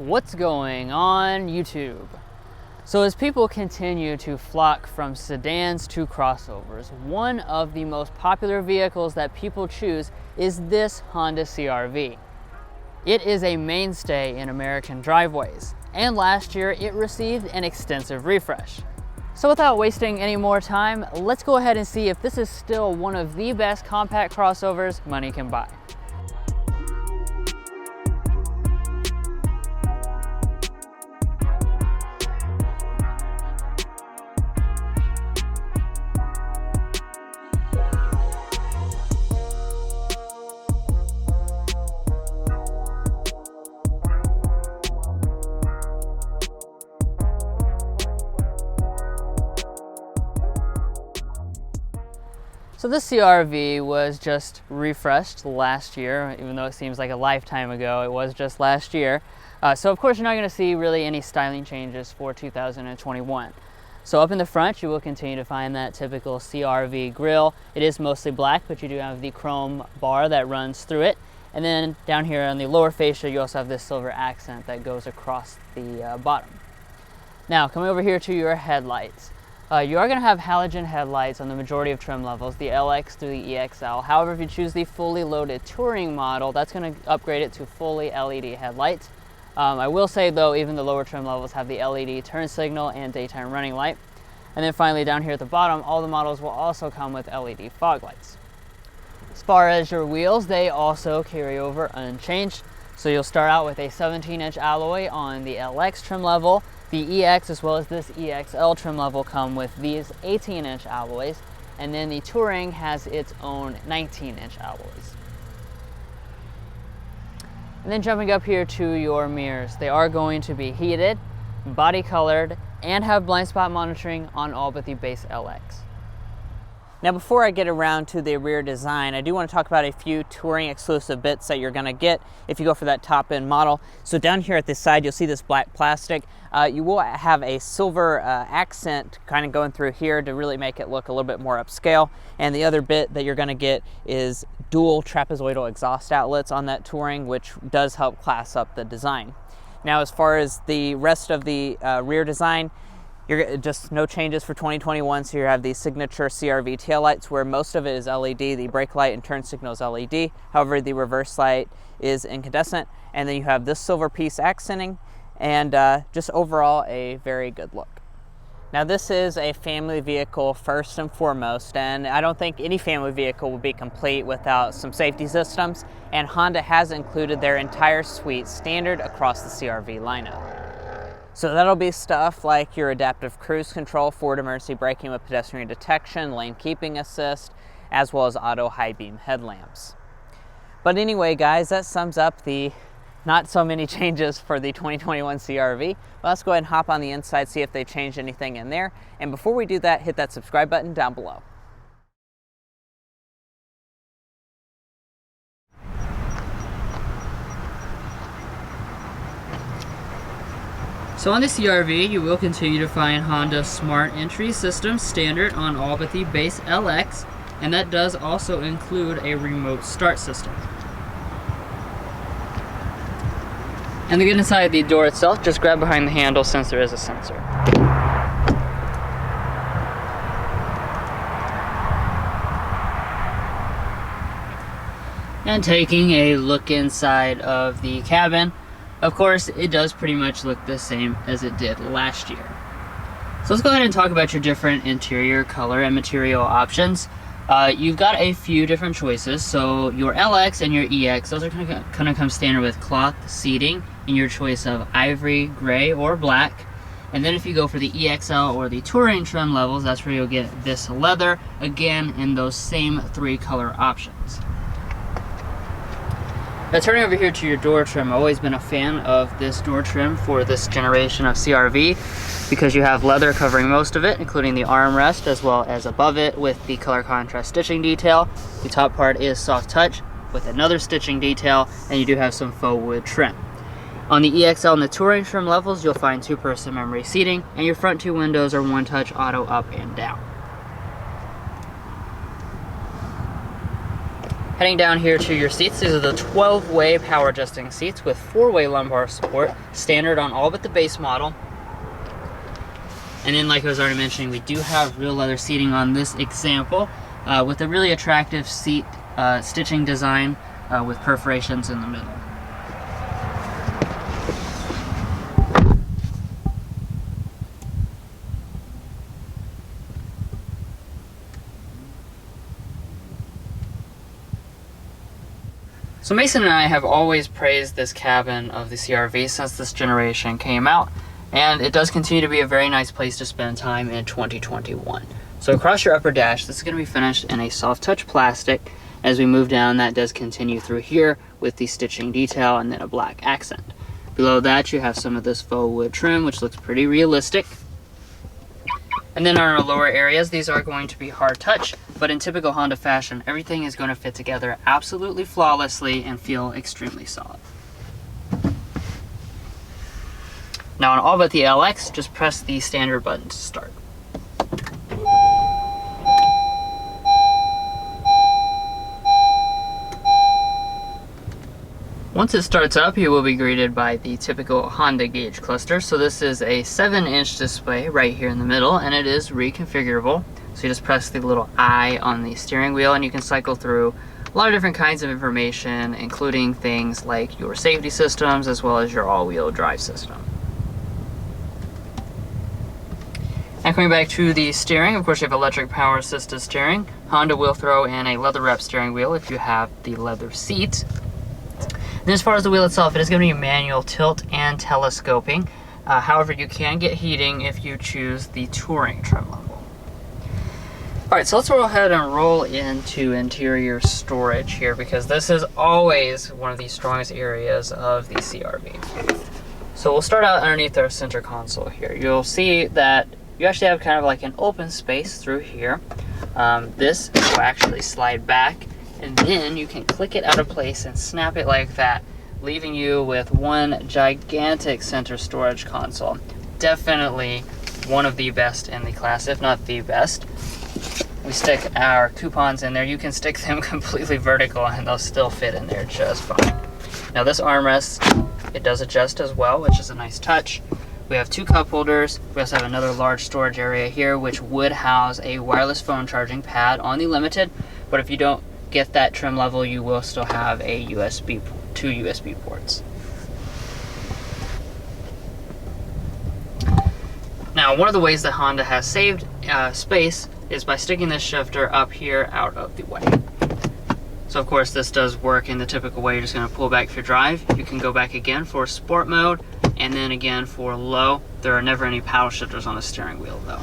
What's going on YouTube? So as people continue to flock from sedans to crossovers, one of the most popular vehicles that people choose is this Honda CR-V. It is a mainstay in American driveways, and last year it received an extensive refresh. So without wasting any more time, let's go ahead and see if this is still one of the best compact crossovers money can buy. So this CR-V was just refreshed last year, even though it seems like a lifetime ago, it was just last year. So of course you're not going to see really any styling changes for 2021. So up in the front you will continue to find that typical CR-V grille. It is mostly black, but you do have the chrome bar that runs through it. And then down here on the lower fascia you also have this silver accent that goes across the bottom. Now coming over here to your headlights. You are going to have halogen headlights on the majority of trim levels, the LX through the EXL. However, if you choose the fully loaded touring model, that's going to upgrade it to fully LED headlights. I will say though, even the lower trim levels have the LED turn signal and daytime running light. And then finally down here at the bottom, all the models will also come with LED fog lights. As far as your wheels, they also carry over unchanged. So you'll start out with a 17-inch alloy on the LX trim level. The EX as well as this EXL trim level come with these 18-inch alloys, and then the Touring has its own 19-inch alloys. And then jumping up here to your mirrors, they are going to be heated, body colored, and have blind spot monitoring on all but the base LX. Now before I get around to the rear design, I do want to talk about a few Touring exclusive bits that you're going to get if you go for that top end model. So down here at this side you'll see this black plastic. You will have a silver accent kind of going through here to really make it look a little bit more upscale. And the other bit that you're going to get is dual trapezoidal exhaust outlets on that Touring, which does help class up the design. Now as far as the rest of the rear design, you're just no changes for 2021, so you have the signature CR-V taillights where most of it is LED, the brake light and turn signal is LED, however the reverse light is incandescent, and then you have this silver piece accenting, and just overall a very good look. Now this is a family vehicle first and foremost, and I don't think any family vehicle would be complete without some safety systems, and Honda has included their entire suite standard across the CR-V lineup. So that'll be stuff like your adaptive cruise control, forward emergency braking with pedestrian detection, lane keeping assist, as well as auto high beam headlamps. But anyway guys, that sums up the not so many changes for the 2021 CR-V. Well, let's go ahead and hop on the inside, see if they changed anything in there. And before we do that, hit that subscribe button down below. So on the CR-V, you will continue to find Honda Smart Entry System standard on all but the base LX, and that does also include a remote start system. And to get inside the door itself, just grab behind the handle since there is a sensor. And taking a look inside of the cabin, of course, it does pretty much look the same as it did last year. So let's go ahead and talk about your different interior color and material options. You've got a few different choices. So your LX and your EX, those are going to come standard with cloth seating in your choice of ivory, gray, or black. And then if you go for the EXL or the Touring trim levels, that's where you'll get this leather, again in those same three color options. Now turning over here to your door trim, I've always been a fan of this door trim for this generation of CR-V because you have leather covering most of it, including the armrest as well as above it with the color contrast stitching detail. The top part is soft touch with another stitching detail, and you do have some faux wood trim. On the EXL and the Touring trim levels, you'll find two-person memory seating, and your front two windows are one-touch auto up and down. Heading down here to your seats, these are the 12-way power adjusting seats with 4-way lumbar support, standard on all but the base model. And then, like I was already mentioning, we do have real leather seating on this example with a really attractive seat stitching design with perforations in the middle. So Mason and I have always praised this cabin of the CR-V since this generation came out, and it does continue to be a very nice place to spend time in 2021. So across your upper dash, this is going to be finished in a soft touch plastic. As we move down, that does continue through here with the stitching detail and then a black accent. Below that, you have some of this faux wood trim, which looks pretty realistic. And then on our lower areas, these are going to be hard touch, but in typical Honda fashion, everything is going to fit together absolutely flawlessly and feel extremely solid. Now on all but the LX, just press the standard button to start. Once it starts up, you will be greeted by the typical Honda gauge cluster. So this is a 7-inch display right here in the middle, and it is reconfigurable. So you just press the little I on the steering wheel and you can cycle through a lot of different kinds of information, including things like your safety systems as well as your all-wheel drive system. And coming back to the steering, of course you have electric power assisted steering. Honda will throw in a leather wrap steering wheel if you have the leather seat. Then as far as the wheel itself, it is going to be manual tilt and telescoping. However, you can get heating if you choose the touring trim level. Alright, so let's go ahead and roll into interior storage here, because this is always one of the strongest areas of the CR-V. So we'll start out underneath our center console here. You'll see that you actually have kind of like an open space through here. This will actually slide back, and then you can click it out of place and snap it like that, leaving you with one gigantic center storage console. Definitely one of the best in the class, if not the best. We stick our coupons in there. You can stick them completely vertical and they'll still fit in there just fine. Now this armrest, it does adjust as well, which is a nice touch. We have 2 cup holders. We also have another large storage area here, which would house a wireless phone charging pad on the Limited, but if you don't get that trim level, you will still have a two USB ports. Now, one of the ways that Honda has saved space is by sticking this shifter up here out of the way. So of course this does work in the typical way. You're just going to pull back for drive. You can go back again for sport mode, and then again for low. There are never any paddle shifters on the steering wheel though.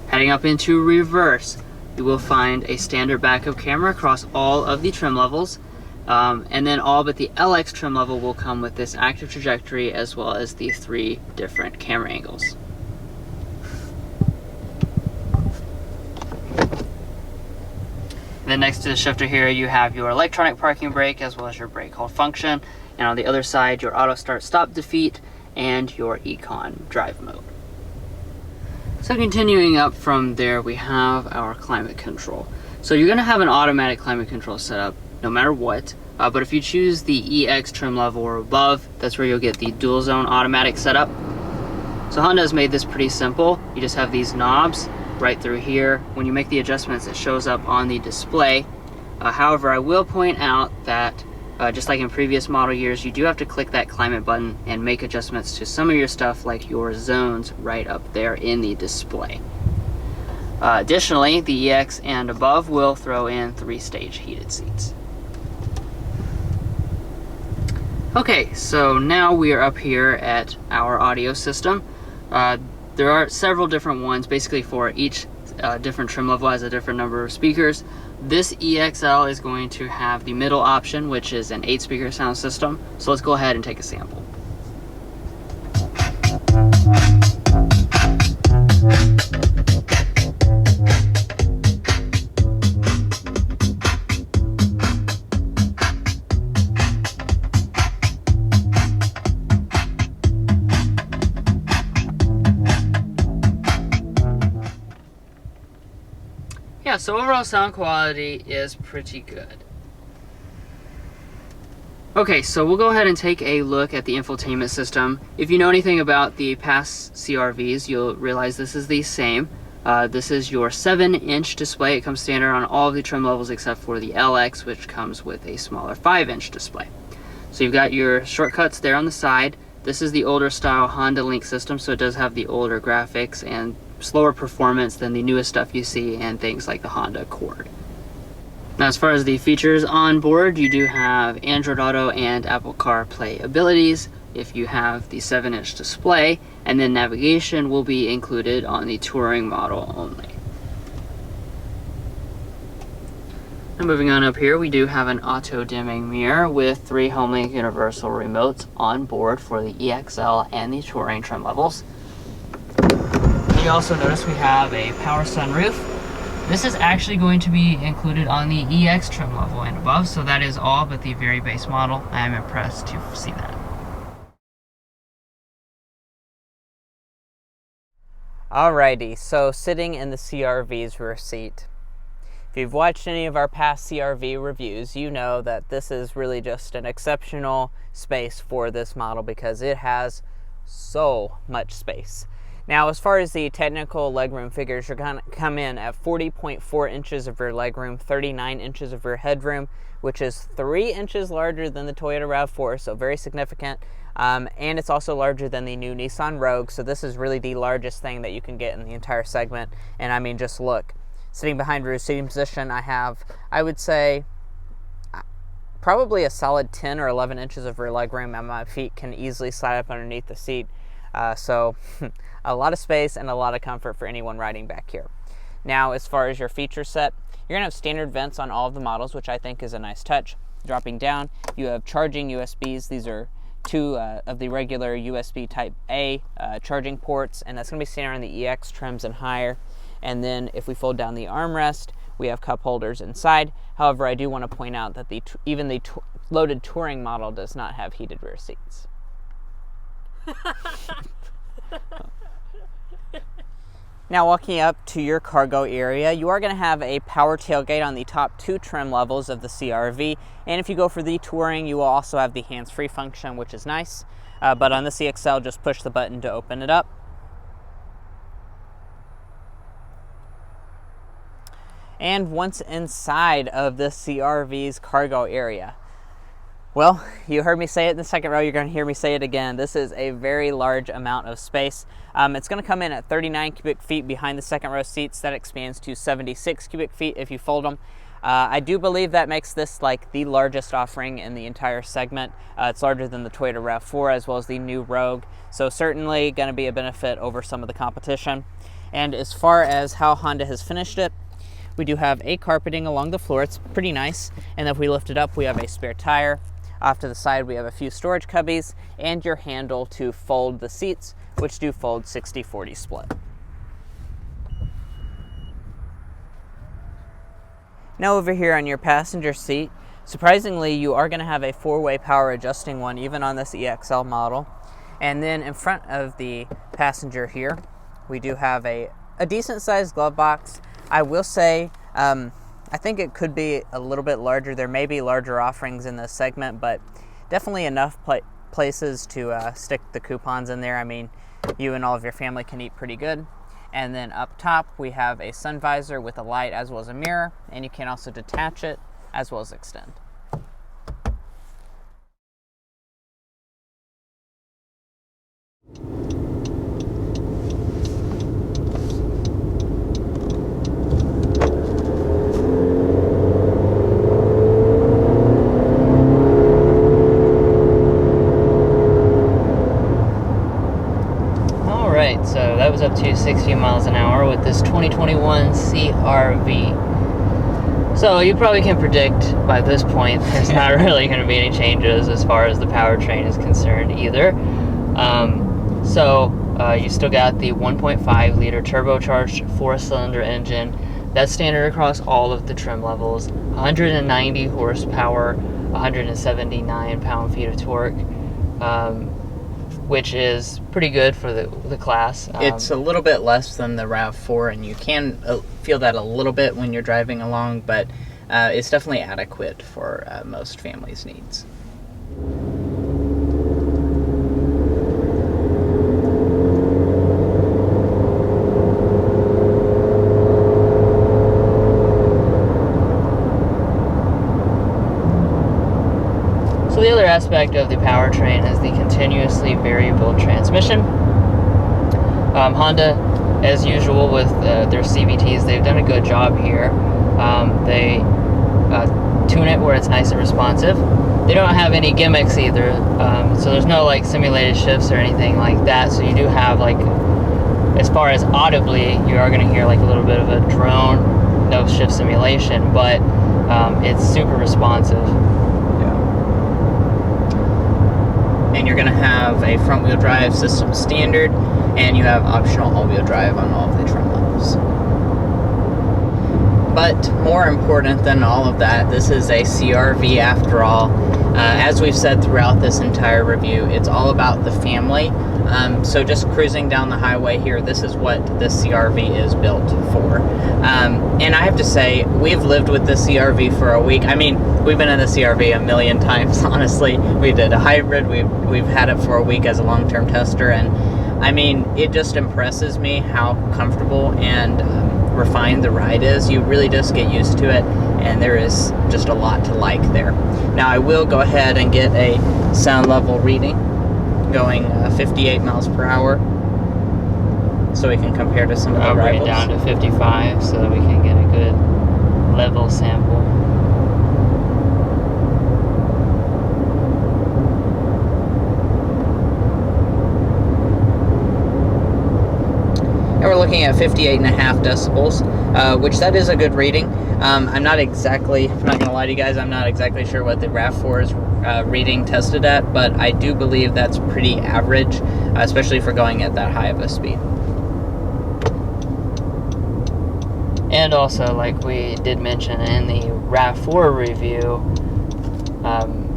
Heading up into reverse, you will find a standard backup camera across all of the trim levels, and then all but the LX trim level will come with this active trajectory as well as the 3 different camera angles. Then next to the shifter here, you have your electronic parking brake as well as your brake hold function, and on the other side your auto start stop defeat and your econ drive mode. So continuing up from there, we have our climate control. So you're going to have an automatic climate control setup no matter what, but if you choose the EX trim level or above, that's where you'll get the dual zone automatic setup. So Honda has made this pretty simple. You just have these knobs right through here. When you make the adjustments, it shows up on the display. However, I will point out that just like in previous model years, you do have to click that climate button and make adjustments to some of your stuff like your zones right up there in the display. Additionally, the EX and above will throw in 3-stage heated seats. Okay, so now we are up here at our audio system. There are several different ones, basically for each different trim level has a different number of speakers. This EXL is going to have the middle option, which is an 8-speaker sound system. So let's go ahead and take a sample. So overall sound quality is pretty good. Okay, so we'll go ahead and take a look at the infotainment system. If you know anything about the past CR-Vs, you'll realize this is the same. This is your 7-inch display. It comes standard on all of the trim levels except for the LX, which comes with a smaller 5-inch display. So you've got your shortcuts there on the side. This is the older style Honda Link system, so it does have the older graphics and slower performance than the newest stuff you see and things like the Honda Accord. Now, as far as the features on board, you do have Android Auto and Apple CarPlay abilities if you have the 7-inch display, and then navigation will be included on the touring model only. Now, moving on up here, we do have an auto-dimming mirror with 3 HomeLink universal remotes on board for the EXL and the touring trim levels. You also notice we have a power sunroof. This is actually going to be included on the EX trim level and above, so that is all but the very base model. I am impressed to see that. Alrighty, so sitting in the CR-V's rear seat. If you've watched any of our past CR-V reviews, you know that this is really just an exceptional space for this model because it has so much space. Now, as far as the technical legroom figures, you're going to come in at 40.4 inches of rear legroom, 39 inches of rear headroom, which is 3 inches larger than the Toyota RAV4, so very significant. And it's also larger than the new Nissan Rogue, so this is really the largest thing that you can get in the entire segment. And I mean, just look. Sitting behind rear seating position, I have, I would say, probably a solid 10 or 11 inches of rear legroom, and my feet can easily slide up underneath the seat. So a lot of space and a lot of comfort for anyone riding back here. Now, as far as your feature set, you're gonna have standard vents on all of the models, which I think is a nice touch. Dropping down, you have charging USBs. These are 2 of the regular USB Type A charging ports, and that's gonna be standard on the EX trims and higher. And then if we fold down the armrest, we have cup holders inside. However, I do want to point out that even the loaded touring model does not have heated rear seats. Now, walking up to your cargo area, you are going to have a power tailgate on the top 2 trim levels of the CR-V, and if you go for the touring, you will also have the hands-free function, which is nice, but on the CXL, just push the button to open it up. And once inside of the CR-V's cargo area, well, you heard me say it in the second row, you're going to hear me say it again. This is a very large amount of space. It's going to come in at 39 cubic feet behind the second row seats. That expands to 76 cubic feet if you fold them. I do believe that makes this like the largest offering in the entire segment. It's larger than the Toyota RAV4 as well as the new Rogue. So certainly going to be a benefit over some of the competition. And as far as how Honda has finished it, we do have a carpeting along the floor. It's pretty nice. And if we lift it up, we have a spare tire. Off to the side, we have a few storage cubbies and your handle to fold the seats, which do fold 60-40 split. Now over here on your passenger seat, surprisingly, you are going to have a 4-way power adjusting one, even on this EXL model. And then in front of the passenger here, we do have a decent sized glove box. I will say, I think it could be a little bit larger. There may be larger offerings in this segment, but definitely enough places to stick the coupons in there. I mean, you and all of your family can eat pretty good. And then up top, we have a sun visor with a light as well as a mirror, and you can also detach it as well as extend. So that was up to 60 miles an hour with this 2021 CR-V. So you probably can predict by this point there's not really going to be any changes as far as the powertrain is concerned either. You still got the 1.5 liter turbocharged 4-cylinder engine. That's standard across all of the trim levels. 190 horsepower, 179 pound-feet of torque. which is pretty good for the class. It's a little bit less than the RAV4, and you can feel that a little bit when you're driving along, but it's definitely adequate for most families' needs. So the other aspect of the powertrain is the continuously variable transmission. Honda, as usual with their CVTs, they've done a good job here. They tune it where it's nice and responsive. They don't have any gimmicks either, so there's no like simulated shifts or anything like that. So you do have, like, as far as audibly, you are going to hear like a little bit of a drone, no shift simulation, but it's super responsive. And you're going to have a front-wheel drive system standard, and you have optional all-wheel drive on all of the trim levels. But more important than all of that, this is a CR-V after all. As we've said throughout this entire review, it's all about the family. So just cruising down the highway here, this is what the CR-V is built for. And I have to say, we've lived with the CR-V for a week. I mean, we've been in the CR-V a million times, honestly. We did a hybrid, we've had it for a week as a long-term tester, and I mean, it just impresses me how comfortable and refined the ride is. You really just get used to it, and there is just a lot to like there. Now I will go ahead and get a sound level reading going 58 miles per hour so we can compare to some of the I'll bring rivals. it down to 55 so that we can get a good level sample. And we're looking at 58.5 decibels, which that is a good reading. I'm not gonna lie to you guys, I'm not exactly sure what the RAV4's reading tested at, but I do believe that's pretty average, especially for going at that high of a speed. And also, like we did mention in the RAV4 review,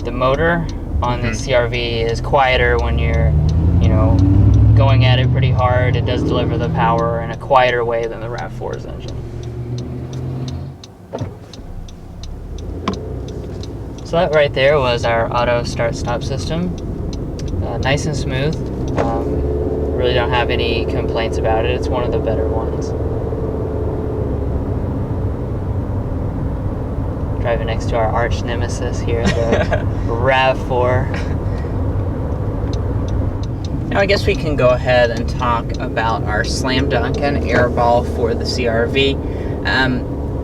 the motor on the CR-V is quieter when you're, going at it pretty hard. It does deliver the power in a quieter way than the RAV4's engine. So that right there was our auto start-stop system. Nice and smooth. Really don't have any complaints about it. It's one of the better ones. Driving next to our arch nemesis here, the RAV4. Now I guess we can go ahead and talk about our slam dunk and airball for the CR-V.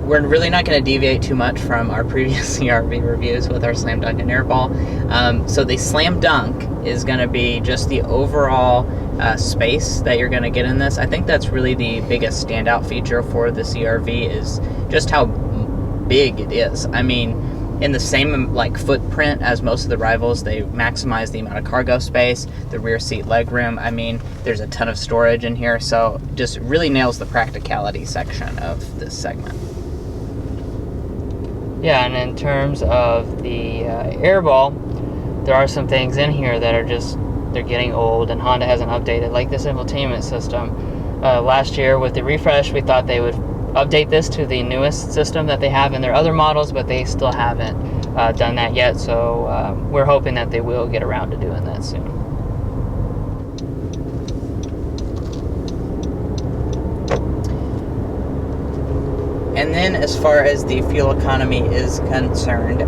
We're really not going to deviate too much from our previous CR-V reviews with our slam dunk and airball. So the slam dunk is going to be just the overall space that you're going to get in this. I think that's really the biggest standout feature for the CR-V is just how big it is. I mean, in the same footprint as most of the rivals, they maximize the amount of cargo space, the rear seat legroom. I mean, there's a ton of storage in here, so just really nails the practicality section of this segment. Yeah, and in terms of the airball, there are some things in here that are they're getting old, and Honda hasn't updated, like this infotainment system. Last year with the refresh, we thought they would update this to the newest system that they have in their other models, but they still haven't done that yet, so we're hoping that they will get around to doing that soon. And then as far as the fuel economy is concerned,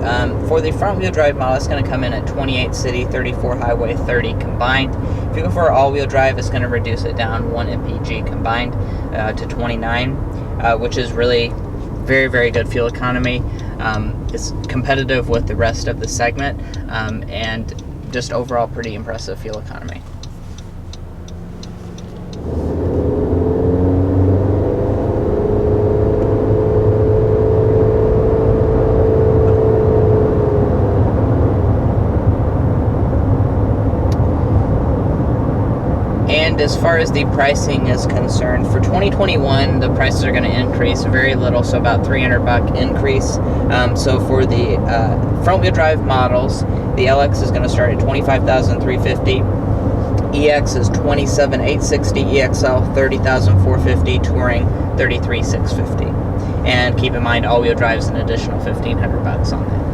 for the front-wheel drive model, it's going to come in at 28 city, 34 highway, 30 combined. If you go for all-wheel drive, it's going to reduce it down 1 mpg combined to 29, which is really very, very good fuel economy. It's competitive with the rest of the segment, and just overall pretty impressive fuel economy. And as far as the pricing is concerned, for 2021, the prices are going to increase very little, so about $300 increase. So for the front-wheel drive models, the LX is going to start at $25,350. EX is 27,860, EXL 30,450, Touring 33,650. And keep in mind, all-wheel drive is an additional $1,500 on that.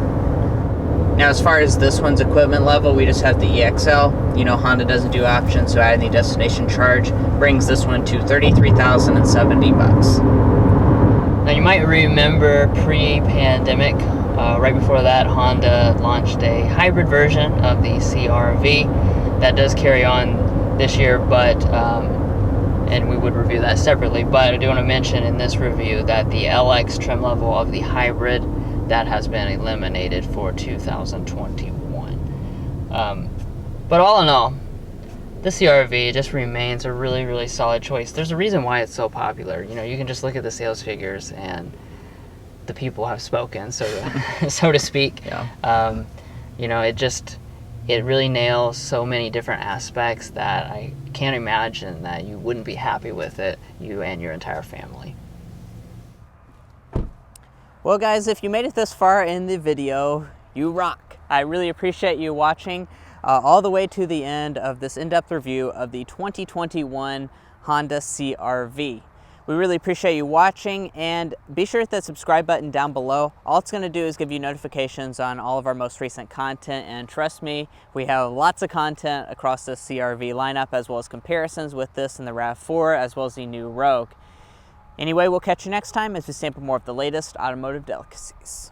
Now, as far as this one's equipment level, we just have the EXL. You know, Honda doesn't do options, so adding the destination charge brings this one to $33,070. Now, you might remember pre-pandemic, right before that, Honda launched a hybrid version of the CR-V that does carry on this year, but and we would review that separately. But I do want to mention in this review that the LX trim level of the hybrid, that has been eliminated for 2021. But all in all, the CR-V just remains a really, really solid choice. There's a reason why it's so popular. You know, you can just look at the sales figures and the people have spoken, so so to speak. Yeah. You know, it really nails so many different aspects that I can't imagine that you wouldn't be happy with it, you and your entire family. Well, guys, if you made it this far in the video, you rock. I really appreciate you watching all the way to the end of this in-depth review of the 2021 Honda CR-V. We really appreciate you watching, and be sure to hit that subscribe button down below. All it's going to do is give you notifications on all of our most recent content, and trust me, we have lots of content across the CR-V lineup, as well as comparisons with this and the RAV4, as well as the new Rogue. Anyway, we'll catch you next time as we sample more of the latest automotive delicacies.